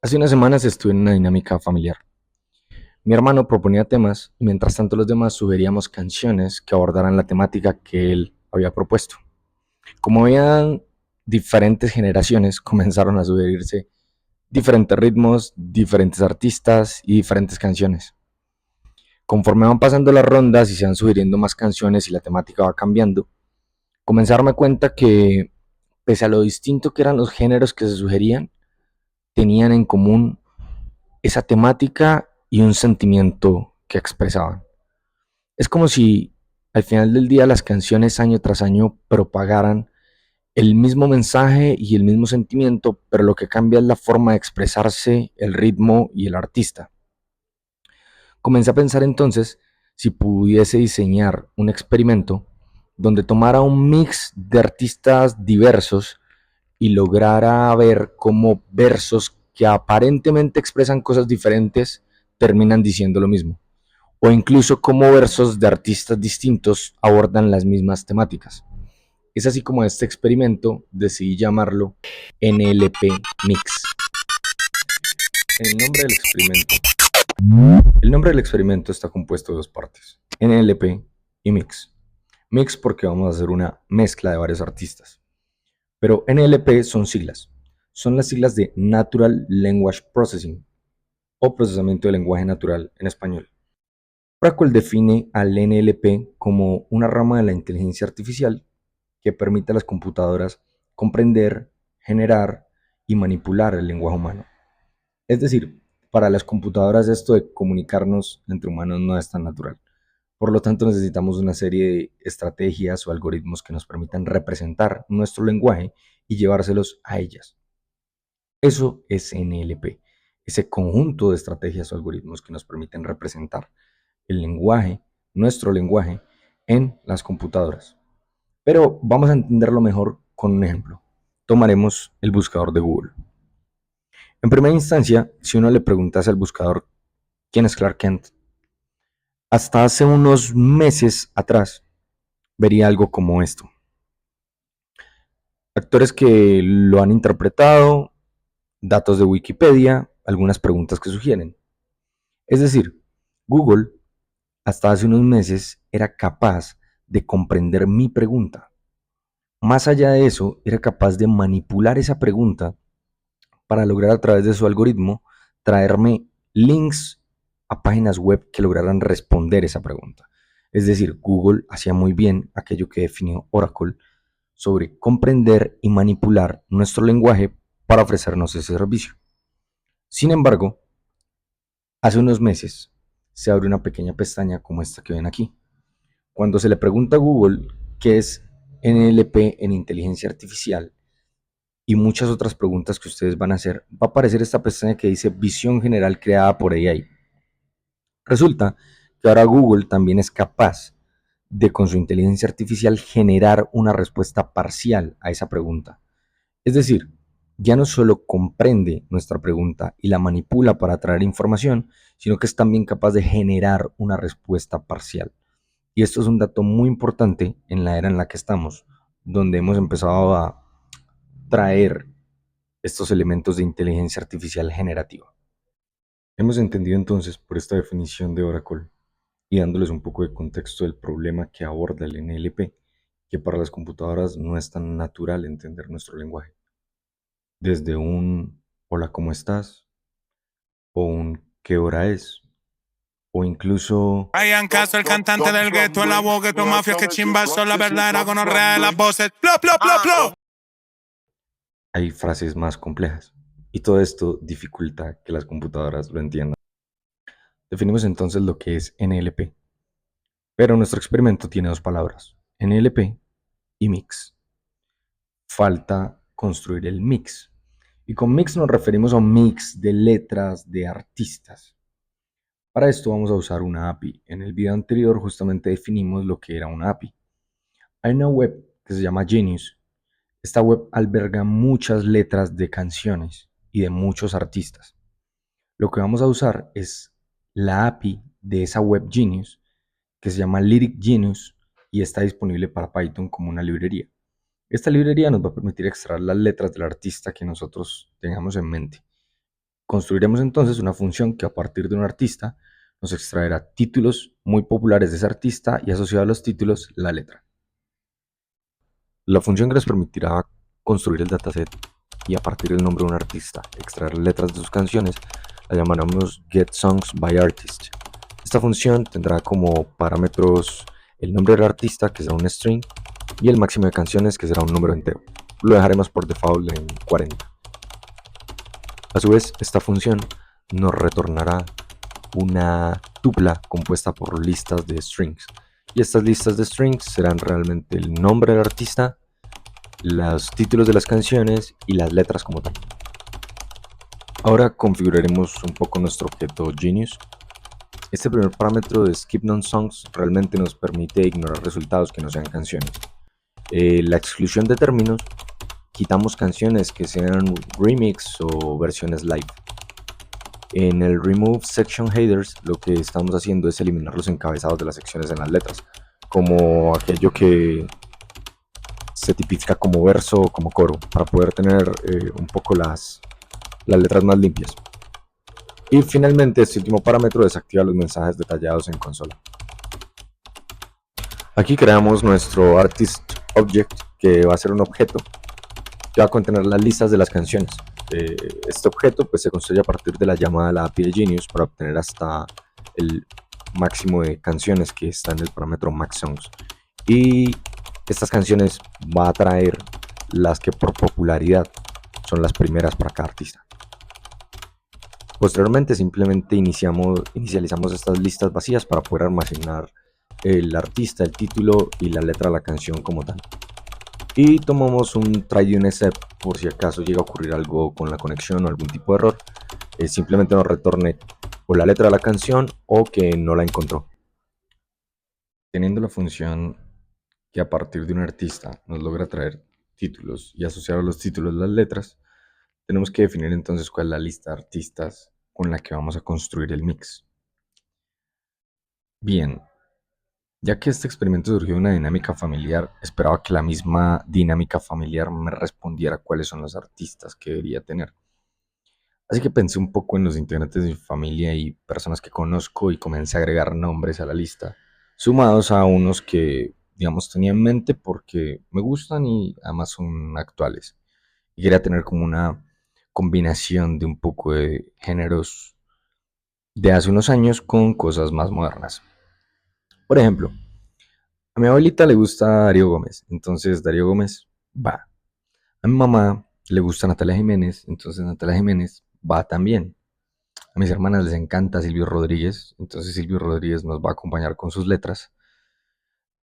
Hace unas semanas estuve en una dinámica familiar. Mi hermano proponía temas y mientras tanto los demás sugeríamos canciones que abordaran la temática que él había propuesto. Como veían diferentes generaciones, comenzaron a sugerirse diferentes ritmos, diferentes artistas y diferentes canciones. Conforme van pasando las rondas y se van sugiriendo más canciones y la temática va cambiando, comencé a darme cuenta que, pese a lo distinto que eran los géneros que se sugerían, tenían en común esa temática y un sentimiento que expresaban. Es como si al final del día las canciones año tras año propagaran el mismo mensaje y el mismo sentimiento, pero lo que cambia es la forma de expresarse, el ritmo y el artista. Comencé a pensar entonces si pudiese diseñar un experimento donde tomara un mix de artistas diversos y lograra ver cómo versos que aparentemente expresan cosas diferentes terminan diciendo lo mismo, o incluso cómo versos de artistas distintos abordan las mismas temáticas. Es así como este experimento decidí llamarlo NLP Mix. El nombre del experimento. El nombre del experimento está compuesto de dos partes, NLP y Mix. Mix porque vamos a hacer una mezcla de varios artistas. Pero NLP son las siglas de Natural Language Processing o procesamiento de lenguaje natural en español. Oracle define al NLP como una rama de la inteligencia artificial que permite a las computadoras comprender, generar y manipular el lenguaje humano. Es decir, para las computadoras esto de comunicarnos entre humanos no es tan natural. Por lo tanto, necesitamos una serie de estrategias o algoritmos que nos permitan representar nuestro lenguaje y llevárselos a ellas. Eso es NLP, ese conjunto de estrategias o algoritmos que nos permiten representar el lenguaje, nuestro lenguaje, en las computadoras. Pero vamos a entenderlo mejor con un ejemplo. Tomaremos el buscador de Google. En primera instancia, si uno le preguntase al buscador quién es Clark Kent, hasta hace unos meses atrás vería algo como esto. Actores que lo han interpretado, datos de Wikipedia, algunas preguntas que sugieren. Es decir, Google hasta hace unos meses era capaz de comprender mi pregunta. Más allá de eso, era capaz de manipular esa pregunta para lograr a través de su algoritmo traerme links a páginas web que lograran responder esa pregunta. Es decir, Google hacía muy bien aquello que definió Oracle sobre comprender y manipular nuestro lenguaje para ofrecernos ese servicio. Sin embargo, hace unos meses se abre una pequeña pestaña como esta que ven aquí. Cuando se le pregunta a Google qué es NLP en inteligencia artificial y muchas otras preguntas que ustedes van a hacer, va a aparecer esta pestaña que dice visión general creada por AI. Resulta que ahora Google también es capaz de con su inteligencia artificial generar una respuesta parcial a esa pregunta. Es decir, ya no solo comprende nuestra pregunta y la manipula para traer información, sino que es también capaz de generar una respuesta parcial. Y esto es un dato muy importante en la era en la que estamos, donde hemos empezado a traer estos elementos de inteligencia artificial generativa. Hemos entendido entonces por esta definición de Oracle y dándoles un poco de contexto del problema que aborda el NLP, que para las computadoras no es tan natural entender nuestro lenguaje. Desde un hola, ¿cómo estás? O un ¿qué hora es? O incluso Ryan Castro, el cantante del gueto, el abogueto, mafia que chimba, son la verdadera gonorrea de las voces. Plop, plop, plop, plop. hay frases más complejas. Y todo esto dificulta que las computadoras lo entiendan. Definimos entonces lo que es NLP. Pero nuestro experimento tiene dos palabras, NLP y mix. Falta construir el mix. Y con mix nos referimos a un mix de letras de artistas. Para esto vamos a usar una API. En el video anterior justamente definimos lo que era una API. Hay una web que se llama Genius. Esta web alberga muchas letras de canciones y de muchos artistas. Lo que vamos a usar es la API de esa web Genius que se llama Lyric Genius y está disponible para Python como una librería. Esta librería nos va a permitir extraer las letras del artista que nosotros tengamos en mente. Construiremos entonces una función que a partir de un artista nos extraerá títulos muy populares de ese artista y asociado a los títulos la letra. La función que nos permitirá construir el dataset y a partir del nombre de un artista extraer letras de sus canciones la llamaremos getSongsByArtist. Esta función tendrá como parámetros el nombre del artista, que será un string, y el máximo de canciones, que será un número entero. Lo dejaremos por default en 40. A su vez, esta función nos retornará una tupla compuesta por listas de strings. Y estas listas de strings serán realmente el nombre del artista, los títulos de las canciones y las letras como tal. Ahora configuraremos un poco nuestro objeto Genius. Este primer parámetro de Skip Non-Songs realmente nos permite ignorar resultados que no sean canciones. La exclusión de términos, quitamos canciones que sean remix o versiones live. En el Remove Section Headers lo que estamos haciendo es eliminar los encabezados de las secciones en las letras, como aquello que se tipifica como verso o como coro, para poder tener un poco las letras más limpias. Y finalmente este último parámetro desactiva los mensajes detallados en consola. Aquí creamos nuestro Artist Object, que va a ser un objeto que va a contener las listas de las canciones. Este objeto pues, se construye a partir de la llamada a la API de Genius para obtener hasta el máximo de canciones que está en el parámetro MaxSongs. Y estas canciones va a traer las que por popularidad son las primeras para cada artista. Posteriormente simplemente inicializamos estas listas vacías para poder almacenar el artista, el título y la letra de la canción como tal. Y tomamos un try_unexcept por si acaso llega a ocurrir algo con la conexión o algún tipo de error. Simplemente nos retorne o la letra de la canción o que no la encontró. Teniendo la función que a partir de un artista nos logra traer títulos y asociar a los títulos las letras, tenemos que definir entonces cuál es la lista de artistas con la que vamos a construir el mix. Bien, ya que este experimento surgió de una dinámica familiar, esperaba que la misma dinámica familiar me respondiera cuáles son los artistas que debería tener. Así que pensé un poco en los integrantes de mi familia y personas que conozco y comencé a agregar nombres a la lista, sumados a unos que, digamos, tenía en mente porque me gustan y además son actuales. Y quería tener como una combinación de un poco de géneros de hace unos años con cosas más modernas. Por ejemplo, a mi abuelita le gusta Darío Gómez, entonces Darío Gómez va. A mi mamá le gusta Natalia Jiménez, entonces Natalia Jiménez va también. A mis hermanas les encanta Silvio Rodríguez, entonces Silvio Rodríguez nos va a acompañar con sus letras.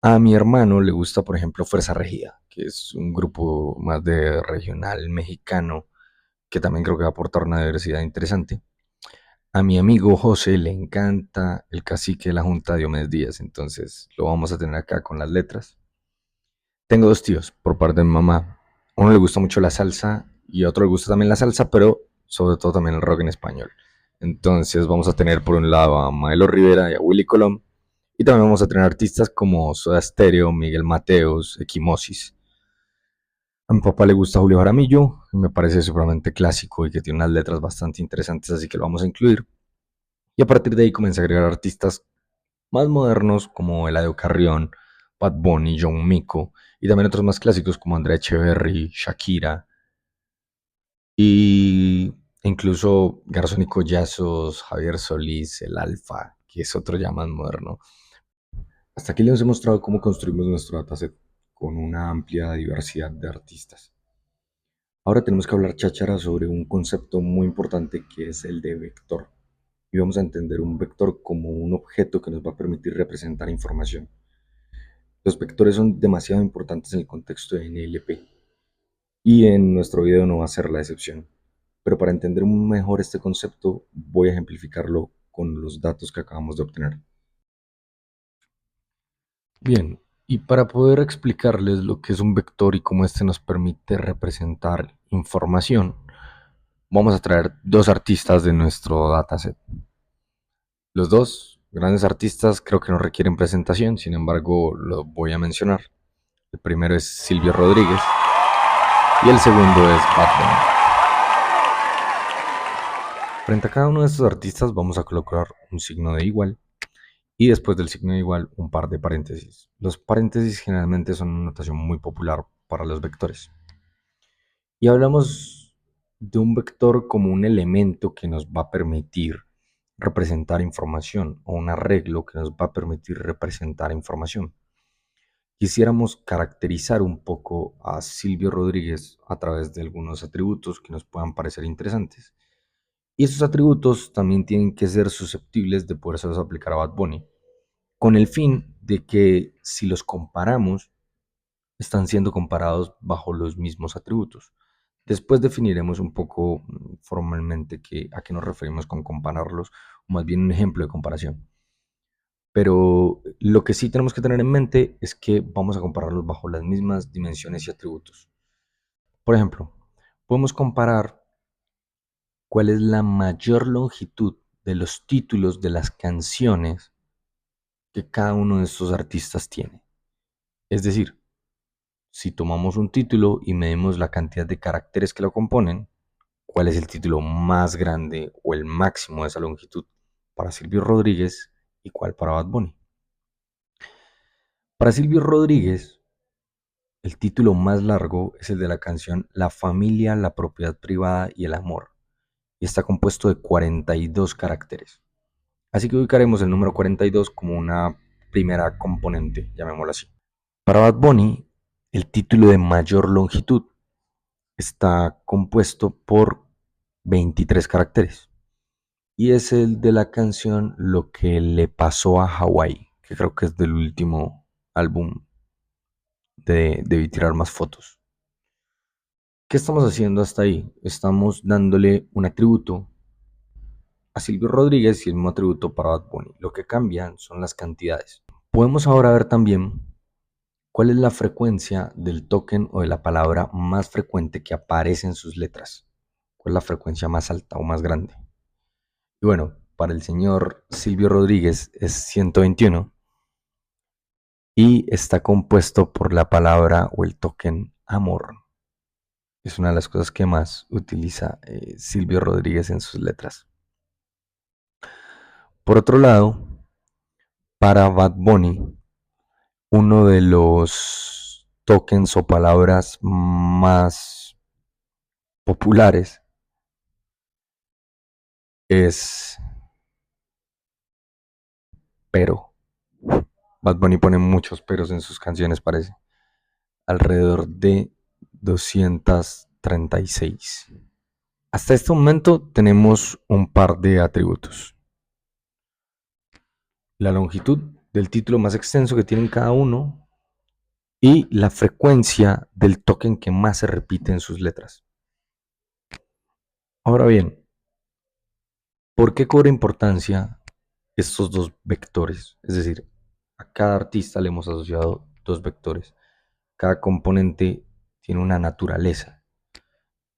A mi hermano le gusta, por ejemplo, Fuerza Regida, que es un grupo más de regional mexicano que también creo que va a aportar una diversidad interesante. A mi amigo José le encanta el cacique de la Junta Diomedes Díaz, entonces lo vamos a tener acá con las letras. Tengo dos tíos por parte de mi mamá. A uno le gusta mucho la salsa y a otro le gusta también la salsa, pero sobre todo también el rock en español. Entonces vamos a tener por un lado a Maelo Rivera y a Willy Colón. Y también vamos a tener artistas como Soda Stereo, Miguel Mateos, Equimosis. A mi papá le gusta Julio Jaramillo, me parece supremamente clásico y que tiene unas letras bastante interesantes, así que lo vamos a incluir. Y a partir de ahí comencé a agregar artistas más modernos como Eladio Carrión, Bad Bunny, John Mico y también otros más clásicos como Andrea Echeverry, Shakira y incluso Garzón y Collazos, Javier Solís, El Alfa, que es otro ya más moderno. Hasta aquí les he mostrado cómo construimos nuestro dataset con una amplia diversidad de artistas. Ahora tenemos que hablar cháchara sobre un concepto muy importante que es el de vector. Y vamos a entender un vector como un objeto que nos va a permitir representar información. Los vectores son demasiado importantes en el contexto de NLP y en nuestro video no va a ser la excepción. Pero para entender mejor este concepto voy a ejemplificarlo con los datos que acabamos de obtener. Bien, y para poder explicarles lo que es un vector y cómo este nos permite representar información, vamos a traer dos artistas de nuestro dataset. Los dos grandes artistas creo que no requieren presentación, sin embargo los voy a mencionar. El primero es Silvio Rodríguez y el segundo es Bad Bunny. Frente a cada uno de estos artistas vamos a colocar un signo de igual y después del signo de igual un par de paréntesis. Los paréntesis generalmente son una notación muy popular para los vectores. Y hablamos de un vector como un elemento que nos va a permitir representar información o un arreglo que nos va a permitir representar información. Quisiéramos caracterizar un poco a Silvio Rodríguez a través de algunos atributos que nos puedan parecer interesantes. Y esos atributos también tienen que ser susceptibles de poderse aplicar a Bad Bunny, con el fin de que si los comparamos, están siendo comparados bajo los mismos atributos. Después definiremos un poco formalmente a qué nos referimos con compararlos, o más bien un ejemplo de comparación. Pero lo que sí tenemos que tener en mente es que vamos a compararlos bajo las mismas dimensiones y atributos. Por ejemplo, podemos comparar cuál es la mayor longitud de los títulos de las canciones que cada uno de estos artistas tiene. Es decir, si tomamos un título y medimos la cantidad de caracteres que lo componen, cuál es el título más grande o el máximo de esa longitud para Silvio Rodríguez y cuál para Bad Bunny. Para Silvio Rodríguez, el título más largo es el de la canción La familia, la propiedad privada y el amor, y está compuesto de 42 caracteres. Así que ubicaremos el número 42 como una primera componente, llamémoslo así. Para Bad Bunny, el título de mayor longitud está compuesto por 23 caracteres. Y es el de la canción Lo que le pasó a Hawái, que creo que es del último álbum de Debí tirar más fotos. ¿Qué estamos haciendo hasta ahí? Estamos dándole un atributo a Silvio Rodríguez y el mismo atributo para Bad Bunny. Lo que cambian son las cantidades. Podemos ahora ver también cuál es la frecuencia del token o de la palabra más frecuente que aparece en sus letras. ¿Cuál es la frecuencia más alta o más grande? Y bueno, para el señor Silvio Rodríguez es 121 y está compuesto por la palabra o el token amor. Es una de las cosas que más utiliza Silvio Rodríguez en sus letras. Por otro lado, para Bad Bunny, uno de los tokens o palabras más populares es pero. Bad Bunny pone muchos peros en sus canciones, parece. Alrededor de 236. Hasta este momento tenemos un par de atributos. La longitud del título más extenso que tienen cada uno y la frecuencia del token que más se repite en sus letras. Ahora bien, ¿por qué cobra importancia estos dos vectores? Es decir, a cada artista le hemos asociado dos vectores. Cada componente tiene una naturaleza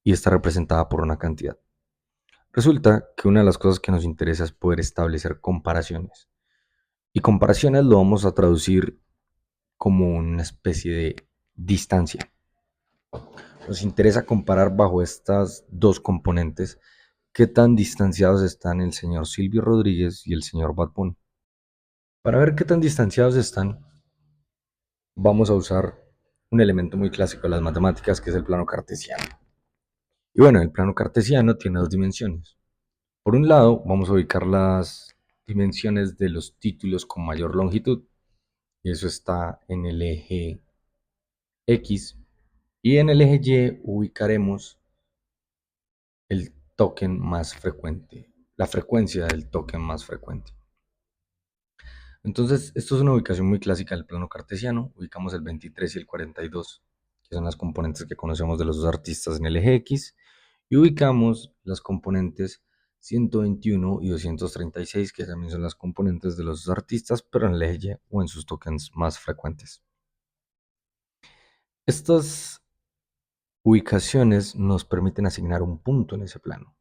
y está representada por una cantidad. Resulta que una de las cosas que nos interesa es poder establecer comparaciones. Y comparaciones lo vamos a traducir como una especie de distancia. Nos interesa comparar bajo estas dos componentes qué tan distanciados están el señor Silvio Rodríguez y el señor Bad Bunny. Para ver qué tan distanciados están, vamos a usar un elemento muy clásico de las matemáticas que es el plano cartesiano. Y bueno, el plano cartesiano tiene dos dimensiones. Por un lado, vamos a ubicar las dimensiones de los títulos con mayor longitud, y eso está en el eje X, y en el eje Y ubicaremos el token más frecuente, la frecuencia del token más frecuente. Entonces, esto es una ubicación muy clásica del plano cartesiano. Ubicamos el 23 y el 42, que son las componentes que conocemos de los dos artistas en el eje X, y ubicamos las componentes 121 y 236, que también son las componentes de los dos artistas, pero en el eje Y o en sus tokens más frecuentes. Estas ubicaciones nos permiten asignar un punto en ese plano.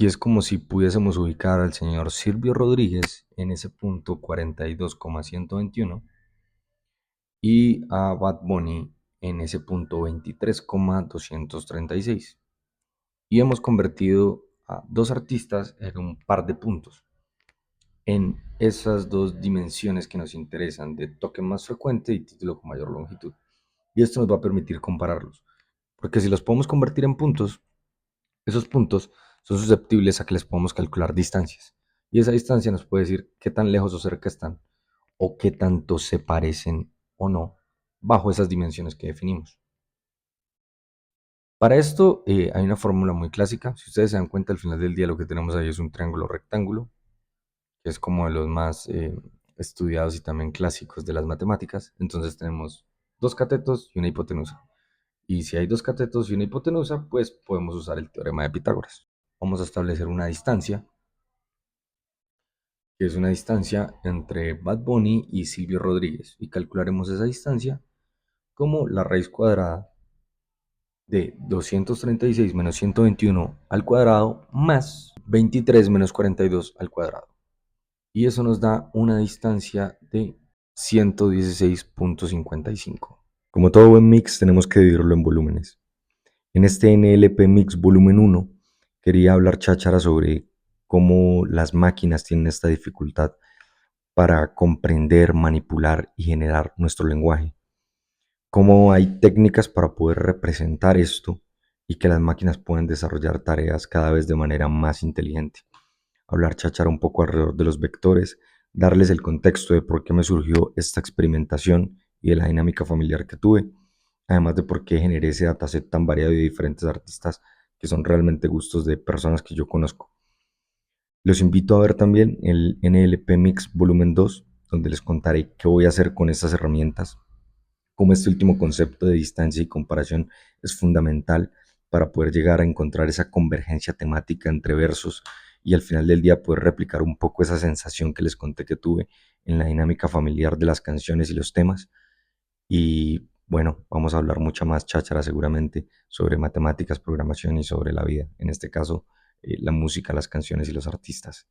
Y es como si pudiésemos ubicar al señor Silvio Rodríguez en ese punto 42,121 y a Bad Bunny en ese punto 23,236. Y hemos convertido a dos artistas en un par de puntos en esas dos dimensiones que nos interesan, de toque más frecuente y título con mayor longitud. Y esto nos va a permitir compararlos, porque si los podemos convertir en puntos, esos puntos son susceptibles a que les podamos calcular distancias. Y esa distancia nos puede decir qué tan lejos o cerca están, o qué tanto se parecen o no, bajo esas dimensiones que definimos. Para esto hay una fórmula muy clásica. Si ustedes se dan cuenta, al final del día lo que tenemos ahí es un triángulo rectángulo, que es como de los más estudiados y también clásicos de las matemáticas. Entonces tenemos dos catetos y una hipotenusa. Y si hay dos catetos y una hipotenusa, pues podemos usar el teorema de Pitágoras. Vamos a establecer una distancia, que es una distancia entre Bad Bunny y Silvio Rodríguez, y calcularemos esa distancia como la raíz cuadrada de 236 menos 121 al cuadrado más 23 menos 42 al cuadrado. Y eso nos da una distancia de 116.55. Como todo buen mix, tenemos que dividirlo en volúmenes. En este NLP Mix volumen 1 quería hablar cháchara sobre cómo las máquinas tienen esta dificultad para comprender, manipular y generar nuestro lenguaje. Cómo hay técnicas para poder representar esto y que las máquinas puedan desarrollar tareas cada vez de manera más inteligente. Hablar cháchara un poco alrededor de los vectores, darles el contexto de por qué me surgió esta experimentación y de la dinámica familiar que tuve, además de por qué generé ese dataset tan variado y de diferentes artistas que son realmente gustos de personas que yo conozco. Los invito a ver también el NLP Mix Volumen 2, donde les contaré qué voy a hacer con estas herramientas, cómo este último concepto de distancia y comparación es fundamental para poder llegar a encontrar esa convergencia temática entre versos y al final del día poder replicar un poco esa sensación que les conté que tuve en la dinámica familiar de las canciones y los temas. Y bueno, vamos a hablar mucha más cháchara seguramente sobre matemáticas, programación y sobre la vida, en este caso la música, las canciones y los artistas.